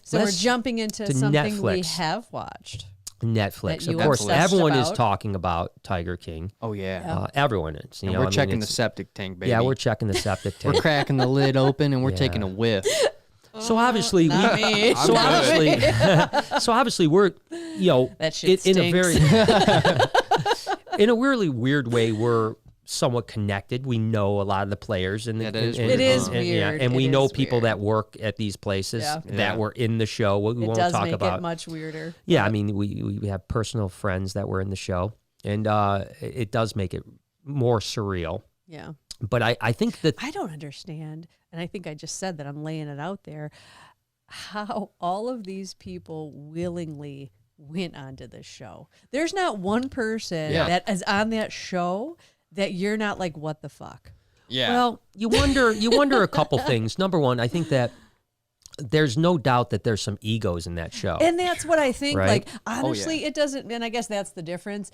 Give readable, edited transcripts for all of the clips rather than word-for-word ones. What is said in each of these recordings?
So we're jumping into something Netflix. we have watched. Netflix. Of you course, obsessed everyone is about. talking about Tiger King. Oh, yeah. Everyone is. You And know, we're I mean, checking the it's- septic tank, baby. Yeah, we're checking the septic tank. We're cracking the lid open, and we're Yeah. taking a whiff. So obviously, Not me. so obviously, we're That shit in a stinks. very in a really weird way, we're somewhat connected. We know a lot of the players, and Yeah, that is and, weird. It is and, yeah, weird. and we It know is people weird. that work at these places Yeah. that were in the show. We It won't does talk make about it much weirder. Yeah, I mean, we have personal friends that were in the show, and it does make it more surreal. Yeah. But I think that I don't understand, and I think I just said that I'm laying it out there, how all of these people willingly went onto this show. There's not one person that is on that show that you're not like, what the fuck? Yeah. well, you wonder a couple things. Number one, I think that there's no doubt that there's some egos in that show. And that's what I think. Right? Like, honestly, it doesn't, and I guess that's the difference.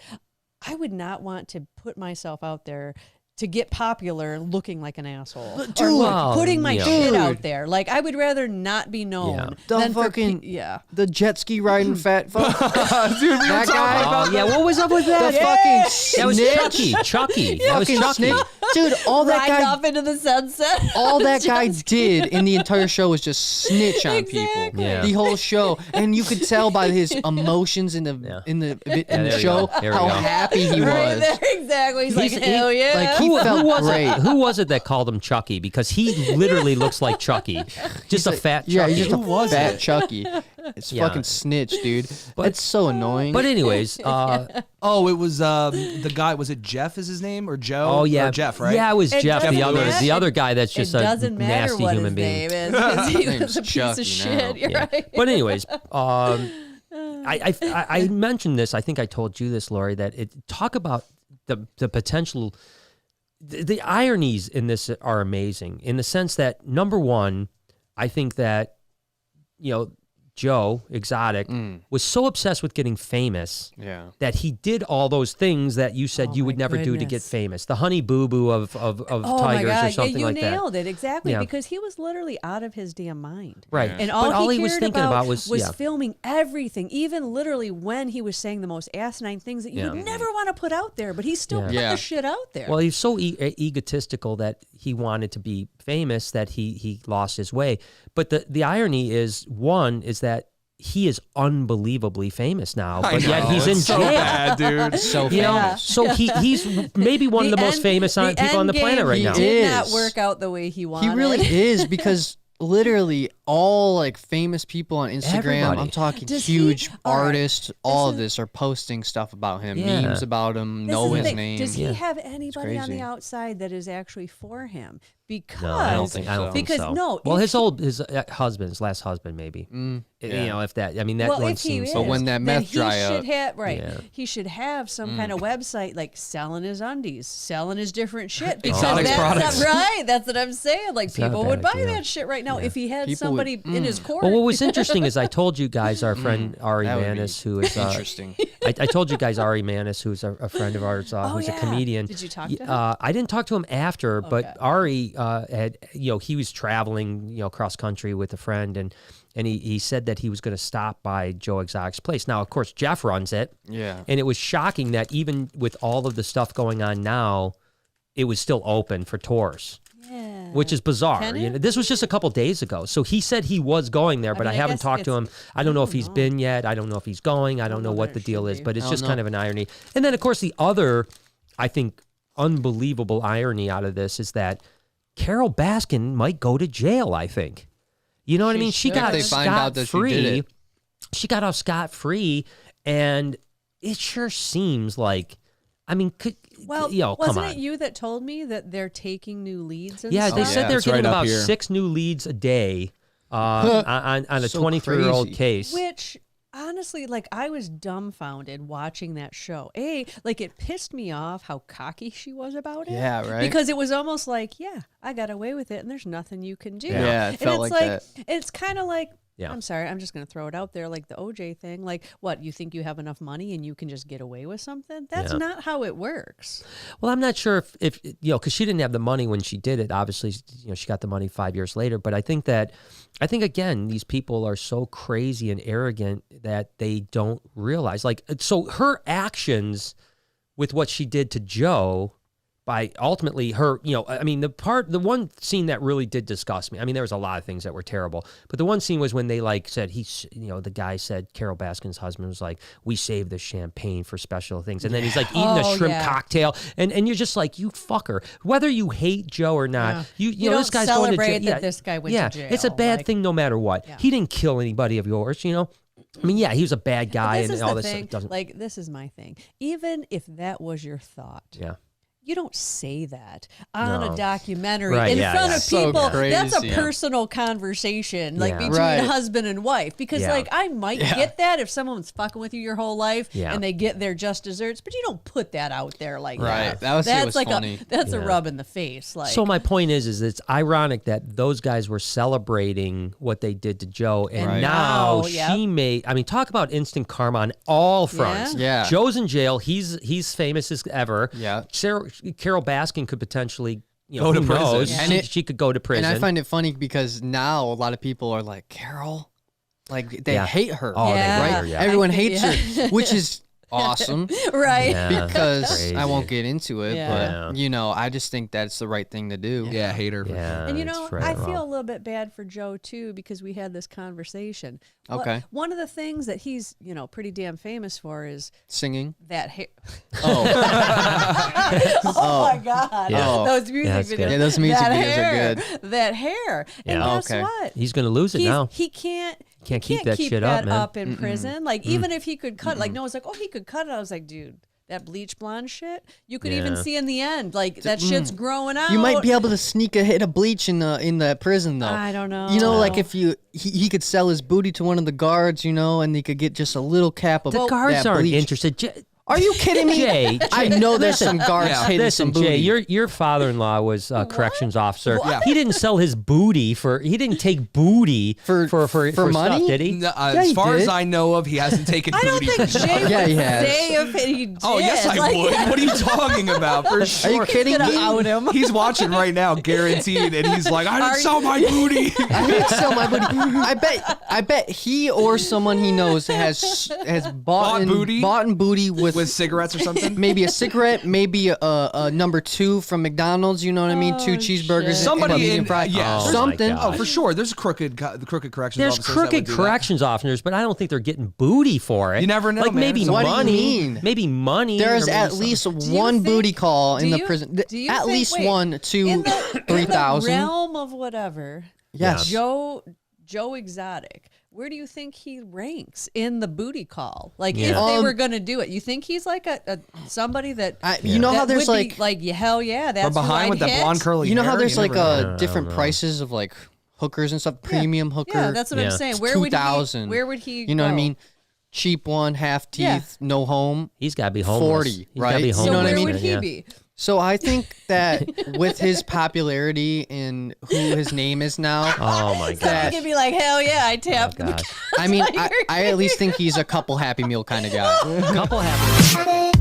I would not want to put myself out there to get popular looking like an asshole. But or dude, look, putting my yeah. shit Dude. out there. Like, I would rather not be known Yeah. The than for fucking- yeah. The jet ski riding fat fuck. Dude, we That guy. Oh yeah, what was up with The that? fucking That was snitch. Chucky. That was Fucking Chucky. snitch. Dude, all that Ride guy off into the sunset. all that guy Just- did in the entire show was just snitch on people. Exactly. Yeah. The whole show, and you could tell by his emotions in the in the there we show go. There we how go. happy he Right was. there, exactly. He's like, hell yeah. like, he felt was great. it? Who was it that called him Chucky? Because he literally looks like Chucky, just a fat Chucky. Yeah, he's just a Who was fat it? Chucky. It's Yeah. fucking snitch, dude. It's so annoying. But anyways, Oh, it was the guy. Was it Jeff? Is his name or Joe? oh yeah, Or Jeff, right? Yeah, it was It Jeff, doesn't the other matter. guy that's just it a doesn't matter nasty what human his being. name is because he Name's was a piece Chucky of shit. now. You're Yeah. right. But anyways, I mentioned this. I think I told you this, Lori. That talk about the potential. The ironies in this are amazing in the sense that number one, I think that Joe Exotic was so obsessed with getting famous yeah. that he did all those things that you said you Oh, would my never do to get goodness. famous. The honey boo boo of Oh tigers my God! or something you like that. nailed it exactly Yeah. because he was literally out of his damn mind. Right. And But all, he he was cared thinking about was filming everything, even literally when he was saying the most asinine things that you would never want to put out there, but he still put Yeah. the shit out there. Well, he's so egotistical that he wanted to be famous that he lost his way. But the irony is, one, is that he is unbelievably famous now, but yet he's in It's jail. so bad, dude. So You know, famous. so he's maybe one of the most famous people on the planet right he now. did not is. work out the way he wanted. He really is because literally all like famous people on Instagram, Everybody. I'm talking Does huge he- all right, artists, all of is- this are posting stuff about him, Yeah. memes about him, This know is the his thing. name. Does he Yeah. have anybody on crazy. the outside that is actually for him? Because No, I don't think so. Because no, Well, if his last husband, maybe. You know, if that. I mean, that well, one if he seems. is, But when that then meth he dry should up- have Yeah. He should have some kind of website like selling his undies, selling his different shit. Because Exotic that's products. not right. That's what I'm saying. Like not a people bad would buy idea. that shit right now if he had People somebody would- in his court. Well, what was interesting is I told you guys our friend Ari that would be Manis, who is Interesting. I told you guys Ari Manis, who's a friend of ours, who's yeah. a comedian. Did you talk to him? I didn't talk to him after, Okay. but Ari had, he was traveling, cross country with a friend, and he said that he was going to stop by Joe Exotic's place. Now, of course, Jeff runs it, Yeah. and it was shocking that even with all of the stuff going on now, it was still open for tours. yeah. Which is bizarre. Can You know, it? this was just a couple days ago. So he said he was going there, but mean, I I haven't guess talked to him. it's- I don't know if I he's don't been yet. I don't know if he's going. I don't know know what that the it deal should is, be. but it's I just don't kind know. of an irony. And then, of course, the other, I think, unbelievable irony out of this is that Carol Baskin might go to jail, I think. You know what I mean? She should. got If they find out that she did scot-free. it. She got off scot-free, and it sure seems like, I mean, Well, come wasn't on. it you that told me that they're taking new leads and Yeah, stuff? they Yeah, said they're it's getting right up about here. 6 new leads a day on a So 23-year-old crazy. case. Which, honestly, like, I was dumbfounded watching that show. Like, it pissed me off how cocky she was about it. Yeah, right? Because it was almost like, yeah, I got away with it, and there's nothing you can do. Yeah, it and felt it's like that. It's kind of like, Yeah. I'm sorry, I'm just going to throw it out there like the OJ thing. Like, what, you think you have enough money and you can just get away with something? That's not how it works. Well, I'm not sure if because she didn't have the money when she did it. Obviously, she got the money 5 years later. But I think again, these people are so crazy and arrogant that they don't realize. Like, so her actions with what she did to Joe, by ultimately her, I mean, the one scene that really did disgust me. I mean, there was a lot of things that were terrible, but the one scene was when they said the guy said, Carol Baskin's husband was like, we save the champagne for special things. And then he's like eating a shrimp cocktail. And you're just like, you fucker, whether you hate Joe or not, you know, this guy's going to jail. That this guy went to jail. It's a bad thing no matter what. Yeah. He didn't kill anybody of yours, I mean, yeah, he was a bad guy and all this stuff doesn't. Like, this is my thing. Even if that was your thought. Yeah. You don't say that on a documentary in front of so people. crazy, That's a personal conversation, like between husband and wife. Because, like, I might get that if someone's fucking with you your whole life and they get their just desserts, but you don't put that out there like that. That's like funny. That's a rub in the face. Like, so my point is it's ironic that those guys were celebrating what they did to Joe, and now she made. I mean, talk about instant karma on all fronts. Yeah. Joe's in jail. He's famous as ever. Yeah. Carol Baskin could potentially go to prison. And she could go to prison. And I find it funny because now a lot of people are like, Carol, like they hate her. Oh, Yeah. they hate right? her, yeah. Everyone hates her, which is awesome. right. Yeah. Because Crazy. I won't get into it, Yeah. but I just think that's the right thing to do. Yeah, hate her. Yeah, And it's I feel a little bit bad for Joe too, because we had this conversation. Okay. One of the things that he's, pretty damn famous for is Singing. that hair. Oh. Oh my God. Yeah. Those music that's videos. good. Yeah, those music That videos hair, are good. That hair. And Yeah. guess Okay. what? He's going to lose it now. He can't keep that shit that up, man. in prison. Like, even if he could cut, like, no one's like, oh, he could cut it. I was like, dude, that bleach blonde shit, you could even see in the end, like, that shit's growing out. You might be able to sneak a hit of bleach in the prison though. I don't know. Like if he could sell his booty to one of the guards, and he could get just a little cap of The guards that aren't bleach. interested. Are you kidding me? Jay, I know there's some guards hitting some Listen, booty. Jay, your father-in-law was a corrections officer. What? He didn't sell his booty he didn't take booty for money? stuff, did he? No, Yeah, as he far did. as I know of, he hasn't taken I don't booty think for Jay stuff. Yeah, would he has. say if he did. Oh, yes, I Like, would. What are you talking about? For sure. Are you kidding me? out him. He's watching right now, guaranteed, and he's like, I didn't sell my booty. I didn't sell my booty. I bet he or someone he knows has bought booty with cigarettes or something. maybe a cigarette, maybe a number 2 from McDonald's. You know what I mean? 2 cheeseburgers. shit. Somebody and a medium in fry. yeah, Oh, something. my God. Oh, for sure. There's crooked corrections There's officers that would crooked do that. corrections officers, but I don't think they're getting booty for it. You never know, Like man. maybe What do you money. mean? Maybe money. There's or maybe at something. least you one think- booty call do in the you- prison. do you At think- least wait, 1, 2, in the 3,000. realm of whatever. Yes. Joe Exotic. Where do you think he ranks in the booty call? Like, Yeah. if they were going to do it, you think he's like a somebody that you know how that there's would be hell yeah, that's From behind who I'd with that hit. blonde curly You know how hair, there's you like never know. different prices of like hookers and stuff, premium hooker. Yeah, that's what I'm saying. Where would he? 2,000. Where would he? You know what I go? mean? Cheap one, half teeth, Yeah. no home. He's got to be homeless. 40, He's right? gotta be You homeless. know So what I where mean? would he Yeah. be? So I think that with his popularity and who his name is now, Oh my Someone gosh. could be like, hell yeah, I tapped. Oh, gosh. I mean, I at least think he's a couple Happy Meal kind of guy. Couple happy.